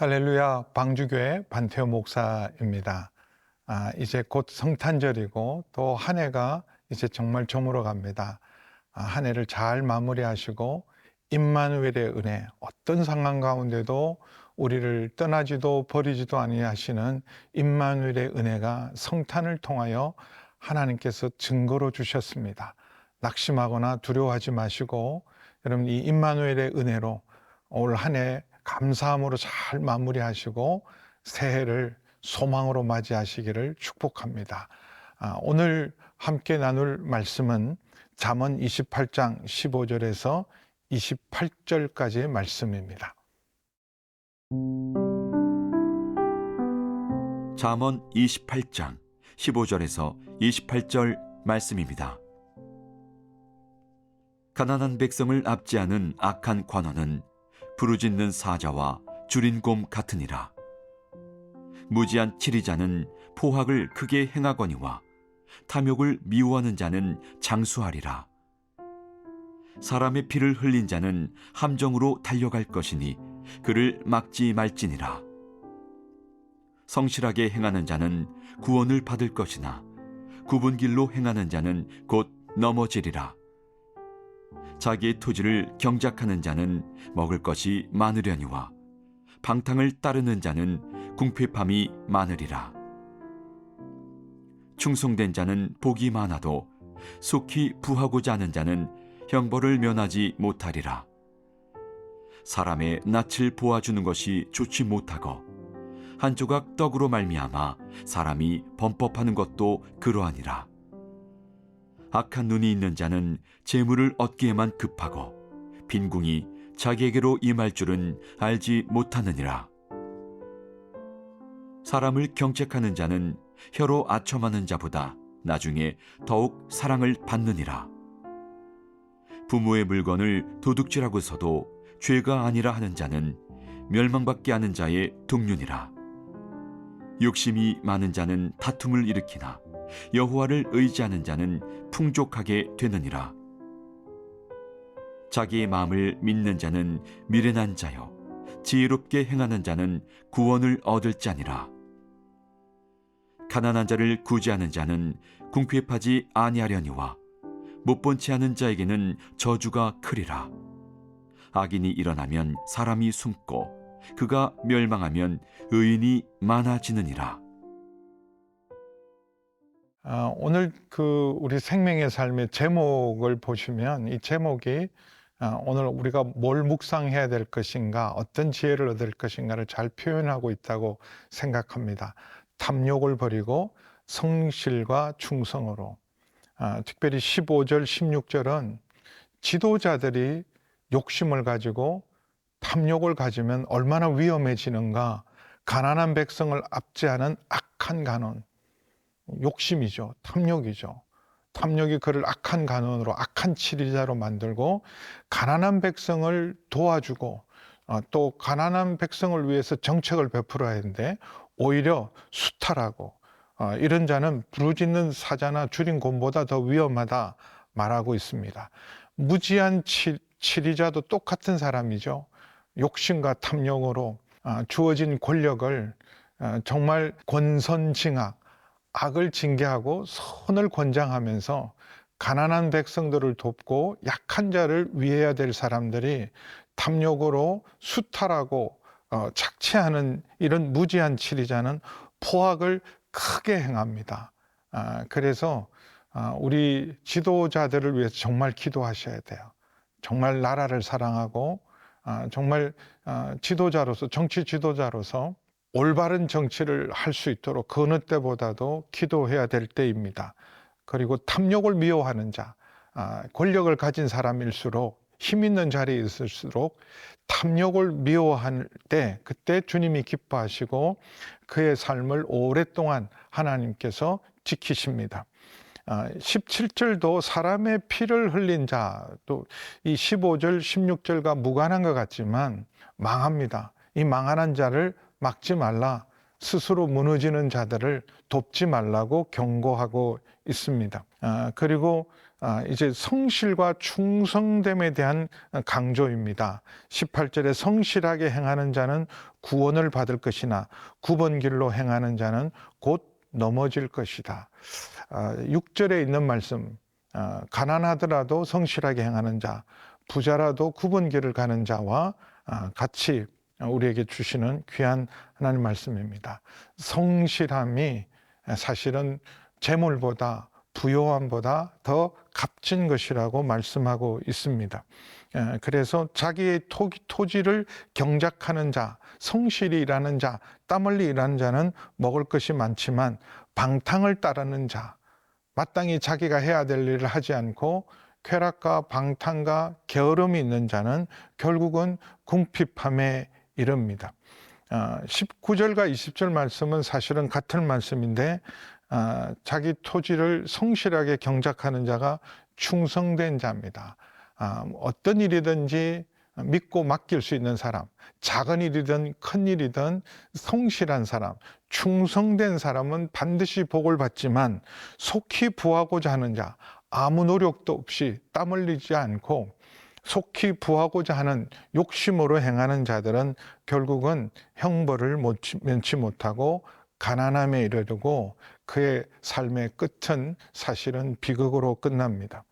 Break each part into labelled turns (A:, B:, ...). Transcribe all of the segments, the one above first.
A: 할렐루야, 방주교회 반태호 목사입니다. 이제 곧 성탄절이고 또 한 해가 이제 정말 저물어 갑니다. 한 해를 잘 마무리하시고 임마누엘의 은혜, 어떤 상황 가운데도 우리를 떠나지도 버리지도 아니하시는 임마누엘의 은혜가 성탄을 통하여 하나님께서 증거로 주셨습니다. 낙심하거나 두려워하지 마시고 여러분 이 임마누엘의 은혜로 올 한 해 감사함으로 잘 마무리하시고 새해를 소망으로 맞이하시기를 축복합니다. 오늘 함께 나눌 말씀은 잠언 28장 15절에서 28절까지의 말씀입니다.
B: 잠언 28장 15절에서 28절 말씀입니다. 가난한 백성을 압제하는 악한 관원은 부르짖는 사자와 줄인 곰 같으니라. 무지한 치리자는 포학을 크게 행하거니와 탐욕을 미워하는 자는 장수하리라. 사람의 피를 흘린 자는 함정으로 달려갈 것이니 그를 막지 말지니라. 성실하게 행하는 자는 구원을 받을 것이나 굽은 길로 행하는 자는 곧 넘어지리라. 자기의 토지를 경작하는 자는 먹을 것이 많으려니와 방탕을 따르는 자는 궁핍함이 많으리라. 충성된 자는 복이 많아도 속히 부하고자 하는 자는 형벌을 면하지 못하리라. 사람의 낯을 보아주는 것이 좋지 못하고 한 조각 떡으로 말미암아 사람이 범법하는 것도 그러하니라. 악한 눈이 있는 자는 재물을 얻기에만 급하고 빈궁이 자기에게로 임할 줄은 알지 못하느니라. 사람을 경책하는 자는 혀로 아첨하는 자보다 나중에 더욱 사랑을 받느니라. 부모의 물건을 도둑질하고서도 죄가 아니라 하는 자는 멸망받게 하는 자의 동륜이라. 욕심이 많은 자는 다툼을 일으키나 여호와를 의지하는 자는 풍족하게 되느니라. 자기의 마음을 믿는 자는 미련한 자요 지혜롭게 행하는 자는 구원을 얻을 자니라. 가난한 자를 구제하는 자는 궁핍하지 아니하려니와 못본 채 하는 자에게는 저주가 크리라. 악인이 일어나면 사람이 숨고 그가 멸망하면 의인이 많아지느니라.
A: 오늘 우리 생명의 삶의 제목을 보시면 이 제목이 오늘 우리가 뭘 묵상해야 될 것인가, 어떤 지혜를 얻을 것인가를 잘 표현하고 있다고 생각합니다. 탐욕을 버리고 성실과 충성으로. 특별히 15절, 16절은 지도자들이 욕심을 가지고 탐욕을 가지면 얼마나 위험해지는가, 가난한 백성을 압제하는 악한 간원, 욕심이죠. 탐욕이죠. 탐욕이 그를 악한 간원으로, 악한 치리자로 만들고 가난한 백성을 도와주고 또 가난한 백성을 위해서 정책을 베풀어야 하는데 오히려 수탈하고 이런 자는 부르짖는 사자나 줄인 곰보다 더 위험하다 말하고 있습니다. 무지한 치리자도 똑같은 사람이죠. 욕심과 탐욕으로 주어진 권력을 정말 권선징악, 악을 징계하고 선을 권장하면서 가난한 백성들을 돕고 약한 자를 위해야 될 사람들이 탐욕으로 수탈하고 착취하는 이런 무지한 치리자는 포악을 크게 행합니다. 그래서 우리 지도자들을 위해서 정말 기도하셔야 돼요. 정말 나라를 사랑하고 정말 지도자로서, 정치 지도자로서 올바른 정치를 할 수 있도록 그 어느 때보다도 기도해야 될 때입니다. 그리고 탐욕을 미워하는 자, 권력을 가진 사람일수록, 힘 있는 자리에 있을수록 탐욕을 미워할 때 그때 주님이 기뻐하시고 그의 삶을 오랫동안 하나님께서 지키십니다. 17절도 사람의 피를 흘린 자, 또 이 15절, 16절과 무관한 것 같지만 망합니다. 이 망하는 자를 막지 말라, 스스로 무너지는 자들을 돕지 말라고 경고하고 있습니다. 그리고 이제 성실과 충성됨에 대한 강조입니다. 18절에 성실하게 행하는 자는 구원을 받을 것이나 굽은 길로 행하는 자는 곧 넘어질 것이다. 6절에 있는 말씀, 가난하더라도 성실하게 행하는 자, 부자라도 굽은 길을 가는 자와 같이 우리에게 주시는 귀한 하나님 말씀입니다. 성실함이 사실은 재물보다 부요함보다 더 값진 것이라고 말씀하고 있습니다. 그래서 자기의 토지를 경작하는 자, 성실히 일하는 자, 땀 흘리 일하는 자는 먹을 것이 많지만 방탕을 따르는 자, 마땅히 자기가 해야 될 일을 하지 않고 쾌락과 방탕과 게으름이 있는 자는 결국은 궁핍함에 이릅니다. 19절과 20절 말씀은 사실은 같은 말씀인데 자기 토지를 성실하게 경작하는 자가 충성된 자입니다. 어떤 일이든지 믿고 맡길 수 있는 사람, 작은 일이든 큰 일이든 성실한 사람, 충성된 사람은 반드시 복을 받지만 속히 부하고자 하는 자, 아무 노력도 없이 땀 흘리지 않고 속히 부하고자 하는 욕심으로 행하는 자들은 결국은 형벌을 면치 못하고 가난함에 이르르고 그의 삶의 끝은 사실은 비극으로 끝납니다.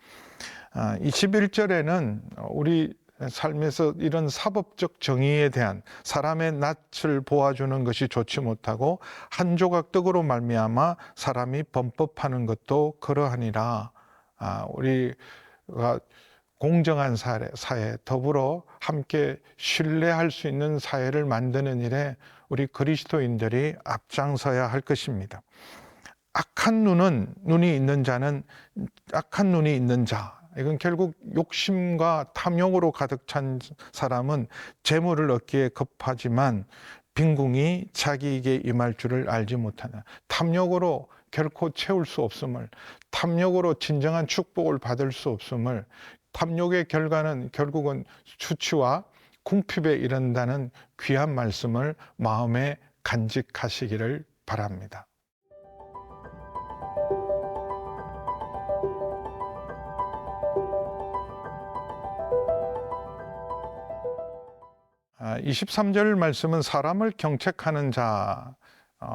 A: 21절에는 우리 삶에서 이런 사법적 정의에 대한 사람의 낯을 보아주는 것이 좋지 못하고 한 조각 떡으로 말미암아 사람이 범법하는 것도 그러하니라. 우리가 공정한 사회, 더불어 함께 신뢰할 수 있는 사회를 만드는 일에 우리 그리스도인들이 앞장서야 할 것입니다. 악한 눈이 있는 자, 이건 결국 욕심과 탐욕으로 가득 찬 사람은 재물을 얻기에 급하지만 빈궁이 자기에게 임할 줄을 알지 못하는, 탐욕으로 결코 채울 수 없음을, 탐욕으로 진정한 축복을 받을 수 없음을, 탐욕의 결과는 결국은 수치와 궁핍에 이른다는 귀한 말씀을 마음에 간직하시기를 바랍니다. 23절 말씀은 사람을 경책하는 자,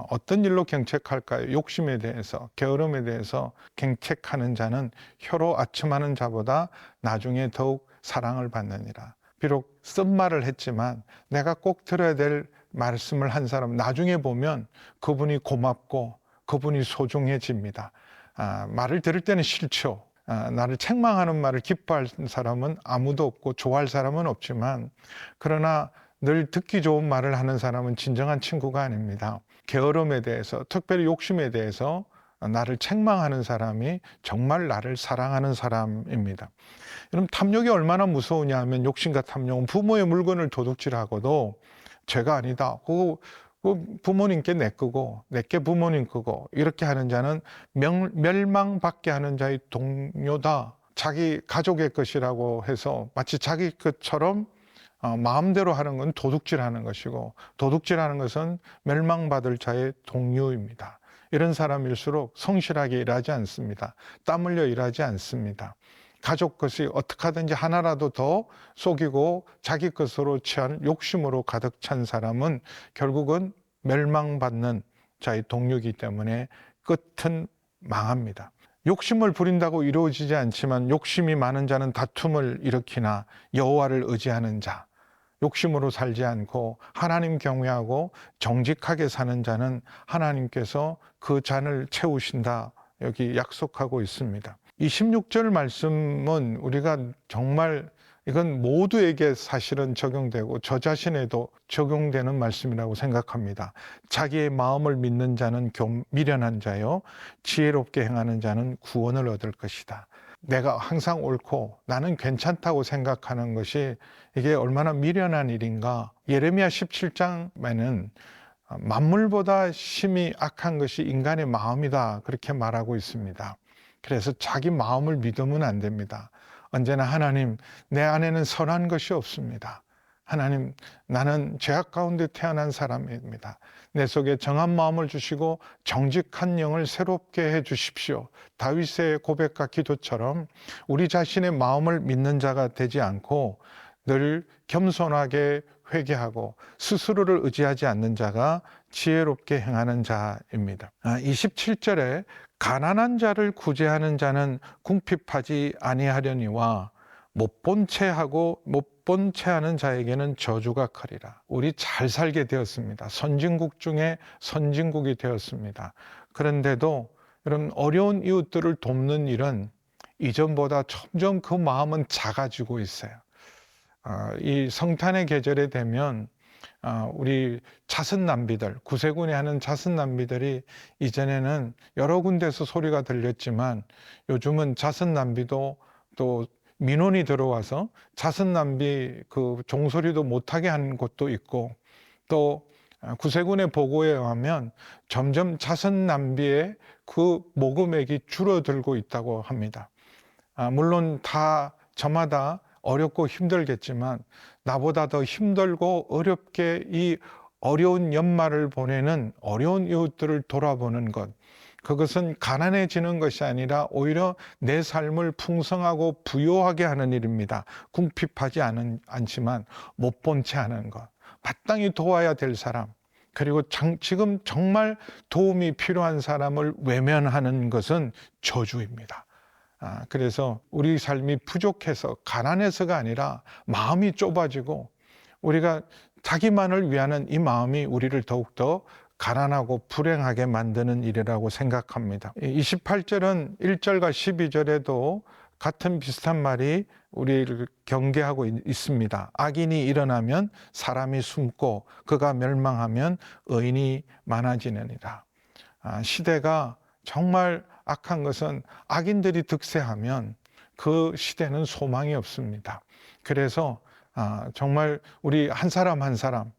A: 어떤 일로 경책할까요? 욕심에 대해서, 게으름에 대해서 경책하는 자는 혀로 아첨하는 자보다 나중에 더욱 사랑을 받느니라. 비록 쓴말을 했지만 내가 꼭 들어야 될 말씀을 한 사람, 나중에 보면 그분이 고맙고 그분이 소중해집니다. 말을 들을 때는 싫죠. 나를 책망하는 말을 기뻐할 사람은 아무도 없고 좋아할 사람은 없지만, 그러나 늘 듣기 좋은 말을 하는 사람은 진정한 친구가 아닙니다. 게으름에 대해서, 특별히 욕심에 대해서 나를 책망하는 사람이 정말 나를 사랑하는 사람입니다. 여러분, 탐욕이 얼마나 무서우냐 하면, 욕심과 탐욕은 부모의 물건을 도둑질하고도 죄가 아니다. 부모님께 내 거고 내게 부모님 거고 이렇게 하는 자는 멸망받게 하는 자의 동료다. 자기 가족의 것이라고 해서 마치 자기 것처럼 마음대로 하는 건 도둑질하는 것이고, 도둑질하는 것은 멸망받을 자의 동료입니다. 이런 사람일수록 성실하게 일하지 않습니다. 땀 흘려 일하지 않습니다. 가족 것이 어떻게 하든지 하나라도 더 속이고 자기 것으로 취한 욕심으로 가득 찬 사람은 결국은 멸망받는 자의 동료이기 때문에 끝은 망합니다. 욕심을 부린다고 이루어지지 않지만 욕심이 많은 자는 다툼을 일으키나 여호와를 의지하는 자, 욕심으로 살지 않고 하나님 경외하고 정직하게 사는 자는 하나님께서 그 잔을 채우신다, 여기 약속하고 있습니다. 이 16절 말씀은 우리가 정말 이건 모두에게 사실은 적용되고 저 자신에도 적용되는 말씀이라고 생각합니다. 자기의 마음을 믿는 자는 미련한 자요, 지혜롭게 행하는 자는 구원을 얻을 것이다. 내가 항상 옳고 나는 괜찮다고 생각하는 것이 이게 얼마나 미련한 일인가. 예레미야 17장에는 만물보다 심히 악한 것이 인간의 마음이다, 그렇게 말하고 있습니다. 그래서 자기 마음을 믿으면 안 됩니다. 언제나 하나님, 내 안에는 선한 것이 없습니다. 하나님, 나는 죄악 가운데 태어난 사람입니다. 내 속에 정한 마음을 주시고 정직한 영을 새롭게 해 주십시오. 다윗의 고백과 기도처럼 우리 자신의 마음을 믿는 자가 되지 않고 늘 겸손하게 회개하고 스스로를 의지하지 않는 자가 지혜롭게 행하는 자입니다. 27절에 가난한 자를 구제하는 자는 궁핍하지 아니하려니와 못 본 채 하고 못 본 채 하는 자에게는 저주가 크리라. 우리 잘 살게 되었습니다. 선진국 중에 선진국이 되었습니다. 그런데도 이런 어려운 이웃들을 돕는 일은 이전보다 점점 그 마음은 작아지고 있어요. 이 성탄의 계절에 되면 우리 자선남비들, 구세군에 하는 자선남비들이 이전에는 여러 군데서 소리가 들렸지만 요즘은 자선남비도 또 민원이 들어와서 자선남비 그 종소리도 못하게 하는 곳도 있고, 또 구세군의 보고에 의하면 점점 자선남비의 그 모금액이 줄어들고 있다고 합니다. 물론 다 저마다 어렵고 힘들겠지만 나보다 더 힘들고 어렵게 이 어려운 연말을 보내는 어려운 이웃들을 돌아보는 것, 그것은 가난해지는 것이 아니라 오히려 내 삶을 풍성하고 부요하게 하는 일입니다. 궁핍하지 않지만 못 본 채 하는 것, 마땅히 도와야 될 사람, 그리고 지금 정말 도움이 필요한 사람을 외면하는 것은 저주입니다. 그래서 우리 삶이 부족해서 가난해서가 아니라 마음이 좁아지고 우리가 자기만을 위하는 이 마음이 우리를 더욱더 가난하고 불행하게 만드는 일이라고 생각합니다. 28절은 1절과 12절에도 같은 비슷한 말이 우리를 경계하고 있습니다. 악인이 일어나면 사람이 숨고 그가 멸망하면 의인이 많아지느니라. 시대가 정말 악한 것은 악인들이 득세하면 그 시대는 소망이 없습니다. 그래서 정말 우리 한 사람 한 사람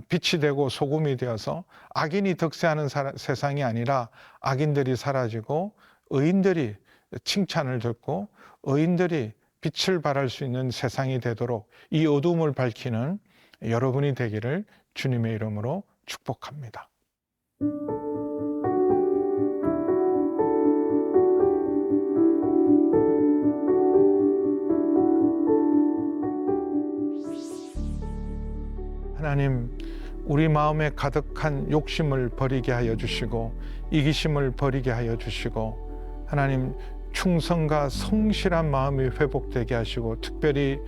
A: 빛이 되고 소금이 되어서 악인이 득세하는 세상이 아니라 악인들이 사라지고 의인들이 칭찬을 듣고 의인들이 빛을 발할 수 있는 세상이 되도록 이 어둠을 밝히는 여러분이 되기를 주님의 이름으로 축복합니다. 하나님, 우리 마음에 가득한 욕심을 버리게 하여 주시고 이기심을 버리게 하여 주시고 하나님, 충성과 성실한 마음이 회복되게 하시고 특별히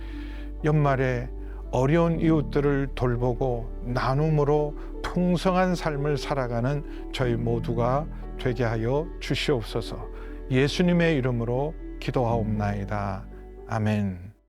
A: 연말에 어려운 이웃들을 돌보고 나눔으로 풍성한 삶을 살아가는 저희 모두가 되게 하여 주시옵소서. 예수님의 이름으로 기도하옵나이다. 아멘.